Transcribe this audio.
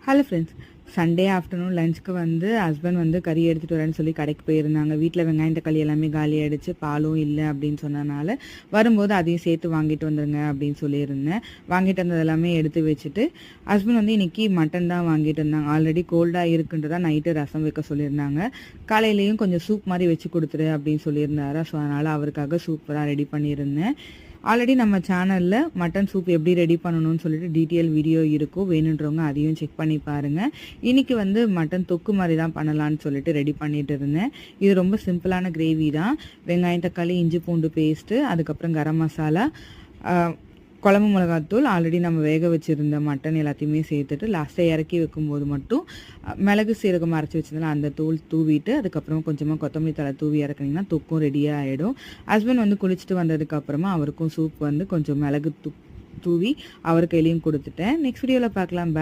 Hello friends, Sunday afternoon லஞ்சுக்கு husband கறி எடுத்துகிட்டு வரேன்னு சொல்லி கடைக்கு போயிருந்தாங்க. வீட்டில் வெங்காயம் தக்காளி எல்லாமே காலியாகிடுச்சு, பாலும் இல்லை அப்படின்னு சொன்னனால வரும்போது அதையும் சேர்த்து வாங்கிட்டு வந்துடுங்க அப்படின்னு சொல்லியிருந்தேன். வாங்கிட்டு வந்தது எல்லாமே எடுத்து வச்சுட்டு ஹஸ்பண்ட் இன்றைக்கி மட்டன் தான் வாங்கிட்டு இருந்தாங்க. ஆல்ரெடி கோல்டாக இருக்குன்றதா நைட்டு ரசம் வைக்க சொல்லியிருந்தாங்க. காலையிலையும் கொஞ்சம் சூப் மாதிரி வச்சு கொடுத்துரு அப்படின்னு சொல்லியிருந்தாரு. ஸோ அதனால் அவருக்காக சூப்பராக ரெடி பண்ணியிருந்தேன். ஆல்ரெடி நம்ம சேனலில் மட்டன் சூப் எப்படி ரெடி பண்ணணும்னு சொல்லிட்டு டீட்டெயில் வீடியோ இருக்கும், வேணுன்றவங்க அதையும் செக் பண்ணி பாருங்கள். இன்றைக்கி மட்டன் தொக்கு மாதிரி தான் பண்ணலான்னு சொல்லிட்டு ரெடி பண்ணிட்டு இருந்தேன். இது ரொம்ப சிம்பிளான கிரேவி தான். வெங்காயம் தக்காளி இஞ்சி பூண்டு பேஸ்ட்டு, அதுக்கப்புறம் கரம் மசாலா, குழம்பு மிளகாத்தூள், ஆல்ரெடி நம்ம வேக வச்சுருந்த மட்டன் எல்லாத்தையுமே சேர்த்துட்டு லாஸ்ட்டாக இறக்கி வைக்கும்போது மட்டும் மிளகு சீரகம் அரைச்சி வச்சிருந்தாலும் அந்த தூள் தூவிட்டு அதுக்கப்புறம் கொஞ்சமாக கொத்தமல்லி தழை தூவி இறக்குனீங்கன்னா தொக்கும் ரெடியாக ஆகிடும். ஹஸ்பண்ட் குளிச்சுட்டு வந்ததுக்கப்புறமா அவருக்கும் சூப் கொஞ்சம் மிளகு தூவி அவர் கையிலையும் கொடுத்துட்டேன். நெக்ஸ்ட் வீடியோவில் பார்க்கலாம்.